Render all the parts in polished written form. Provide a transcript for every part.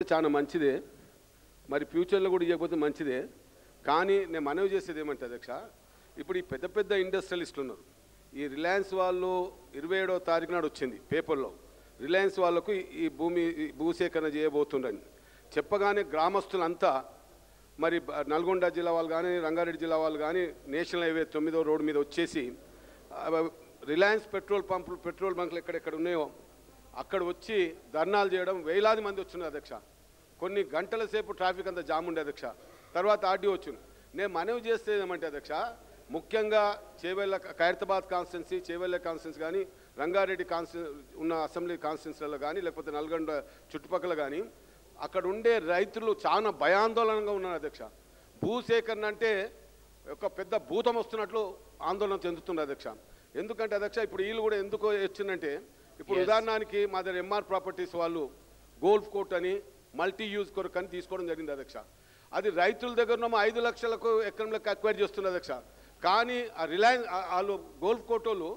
చాలా మంచిదే, మరి ఫ్యూచర్లో కూడా ఇవ్వకపోతే మంచిదే. కానీ నేను మనవి చేసేది ఏమంటే అధ్యక్ష, ఇప్పుడు ఈ పెద్ద పెద్ద ఇండస్ట్రియలిస్టులు ఉన్నారు. ఈ రిలయన్స్ వాళ్ళు 27వ తారీఖు నాడు వచ్చింది పేపర్లో, రిలయన్స్ వాళ్ళకు ఈ భూసేకరణ చేయబోతుండని చెప్పగానే గ్రామస్తులంతా మరి నల్గొండ జిల్లా వాళ్ళు కానీ రంగారెడ్డి జిల్లా వాళ్ళు కానీ నేషనల్ హైవే 9వ రోడ్డు మీద వచ్చేసి రిలయన్స్ పెట్రోల్ బంకులు ఎక్కడెక్కడ ఉన్నాయో అక్కడ వచ్చి ధర్నాలు చేయడం, వేలాది మంది వచ్చినారు అధ్యక్ష. కొన్ని గంటల సేపు ట్రాఫిక్ అంతా జామ్ ఉండే అధ్యక్ష. తర్వాత ఆర్డీఓ వచ్చింది. నేను మనవి చేస్తే ఏమంటే అధ్యక్ష, ముఖ్యంగా ఖైరతాబాద్ కాన్స్టిట్యున్సీ, చేవెళ్ళ కాన్స్టిట్యున్సీ కానీ రంగారెడ్డి ఉన్న అసెంబ్లీ కాన్స్టిట్యున్సీలలో కానీ లేకపోతే నల్గొండ చుట్టుపక్కల కానీ అక్కడ ఉండే రైతులు చాలా భయాందోళనగా ఉన్నారు అధ్యక్ష. భూసేకరణ అంటే ఒక పెద్ద భూతం వస్తున్నట్లు ఆందోళన చెందుతున్నారు అధ్యక్ష. ఎందుకంటే అధ్యక్ష ఇప్పుడు వీళ్ళు కూడా ఎందుకు వచ్చిందంటే, ఇప్పుడు ఉదాహరణకి మా దగ్గర ఎంఆర్ ప్రాపర్టీస్ వాళ్ళు గోల్ఫ్ కోర్ట్ అని మల్టీ యూజ్ కొరకు అని తీసుకోవడం జరిగింది అధ్యక్ష. అది రైతుల దగ్గర 5 లక్షలకు ఎకరంలకు అక్వైర్ చేస్తున్నారు అధ్యక్ష. కానీ ఆ రిలయన్స్ వాళ్ళు గోల్ఫ్ కోర్ట్ వాళ్ళు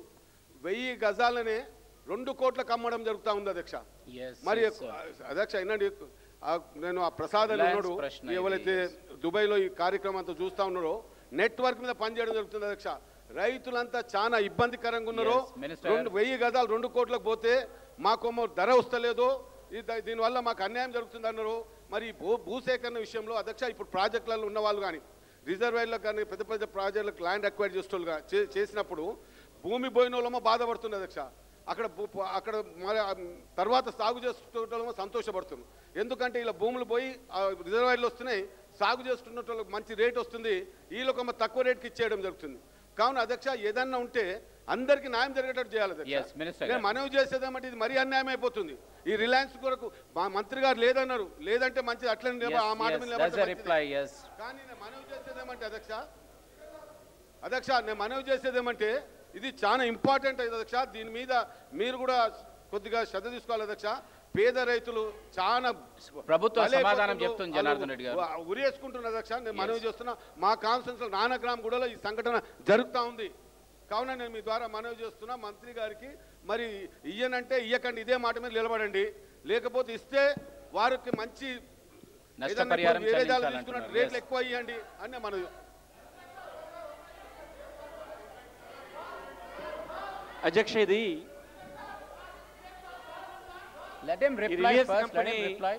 1000 గజాలనే 2 కోట్లకు అమ్మడం జరుగుతూ ఉంది అధ్యక్ష. మరి అధ్యక్ష అయినండి, నేను ఆ ప్రసాద్ అని ఉన్నాడు, ఎవరైతే దుబాయ్లో ఈ కార్యక్రమం అంతా చూస్తూ ఉన్నారో నెట్వర్క్ మీద పనిచేయడం జరుగుతుంది అధ్యక్ష. రైతులంతా చాలా ఇబ్బందికరంగా ఉన్నారో, 1000 గజాలు 2 కోట్లకు పోతే మాకేమో ధర వస్తలేదు, దీనివల్ల మాకు అన్యాయం జరుగుతుంది అన్నారు. మరి భూసేకరణ విషయంలో అధ్యక్ష ఇప్పుడు ప్రాజెక్టులలో ఉన్న వాళ్ళు కానీ రిజర్వాయర్లకు కానీ పెద్ద పెద్ద ప్రాజెక్టులకు ల్యాండ్ అక్వైర్ చేసినప్పుడు భూమి పోయిన వాళ్ళమో బాధపడుతుంది అధ్యక్ష. అక్కడ మరి తర్వాత సాగు చేసుకునే సంతోషపడుతుంది. ఎందుకంటే ఇలా భూములు పోయి రిజర్వాయర్లు వస్తున్నాయి, సాగు చేసుకున్న వాళ్ళకి మంచి రేట్ వస్తుంది, వీళ్ళకి తక్కువ రేట్కి ఇచ్చేయడం జరుగుతుంది. కావున అధ్యక్ష ఏదన్నా ఉంటే అందరికీ న్యాయం జరిగేటట్టు చేయాలి అధ్యక్ష. నేను మనవి చేసేదేమంటే ఇది మరీ అన్యాయం అయిపోతుంది. ఈ రిలయన్స్ కొరకు మా మంత్రి గారు లేదన్నారు, లేదంటే మంచిది అట్లనే ఆ మాట మీద. కానీ నేను మనవి చేసేదేమంటే అధ్యక్ష నేను మనవి చేసేదేమంటే ఇది చాలా ఇంపార్టెంట్ అధ్యక్ష. దీని మీద మీరు కూడా కొద్దిగా శ్రద్ధ తీసుకోవాలి అధ్యక్ష. పేద రైతులు చాలా ప్రభుత్వ సమాధానం చెప్తుంది జనార్దన్ రెడ్డి గారు, ఉరేసుకుంటున్నారు అధ్యక్ష. నేను మనవి చేస్తున్నా, మా కాన్స్టిట్యూన్సీలో నానగ్రామ్ కూడా ఈ సంఘటన జరుగుతూ ఉంది. కావున నేను మీ ద్వారా మనవి చేస్తున్నా మంత్రి గారికి, మరి ఇయ్యనంటే ఇయ్యకండి, ఇదే మాట మీద నిలబడండి. లేకపోతే ఇస్తే వారికి మంచి తీసుకున్నట్టు రేట్లు ఎక్కువ ఇవ్వండి అని మనవి. అధ్యక్ష ఇది let him reply first, let him reply.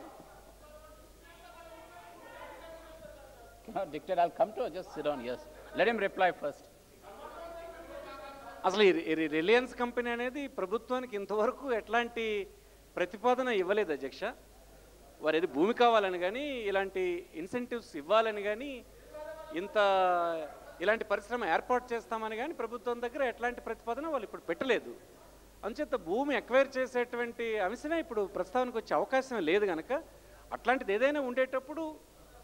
Cannot dictate, I'll come to just sit down. Yes, let him reply first. అసలు ఈ రిలయన్స్ కంపెనీ అనేది ప్రభుత్వానికి ఇంతవరకు ఎట్లాంటి ప్రతిపాదన ఇవ్వలేదు అధ్యక్ష. వారు ఏది భూమి కావాలని కానీ ఇలాంటి ఇన్సెంటివ్స్ ఇవ్వాలని కానీ ఇలాంటి పరిశ్రమ ఏర్పాటు చేస్తామని కానీ ప్రభుత్వం దగ్గర ఎట్లాంటి ప్రతిపాదన వాళ్ళు ఇప్పుడు పెట్టలేదు. అందుచేత భూమి ఎక్వైర్ చేసేటువంటి అంశమే ఇప్పుడు ప్రస్తావనకు వచ్చే అవకాశం లేదు కనుక అట్లాంటిది ఏదైనా ఉండేటప్పుడు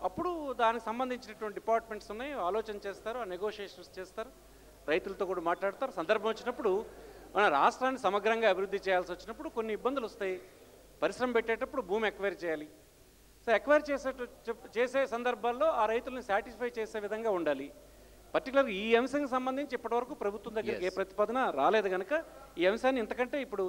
అప్పుడు దానికి సంబంధించినటువంటి డిపార్ట్మెంట్స్ ఉన్నాయి, ఆలోచన చేస్తారు, ఆ నెగోషియేషన్స్ చేస్తారు, రైతులతో కూడా మాట్లాడతారు. సందర్భం వచ్చినప్పుడు మన రాష్ట్రాన్ని సమగ్రంగా అభివృద్ధి చేయాల్సి వచ్చినప్పుడు కొన్ని ఇబ్బందులు వస్తాయి. పరిశ్రమ పెట్టేటప్పుడు భూమి ఎక్వైర్ చేయాలి. సో ఎక్వైర్ చేసే సందర్భాల్లో ఆ రైతులను సాటిస్ఫై చేసే విధంగా ఉండాలి. పర్టికులర్ ఈ అంశానికి సంబంధించి ఇప్పటివరకు ప్రభుత్వం దగ్గరికి ఏ ప్రతిపాదన రాలేదు కనుక ఈ అంశాన్ని ఇంతకంటే ఇప్పుడు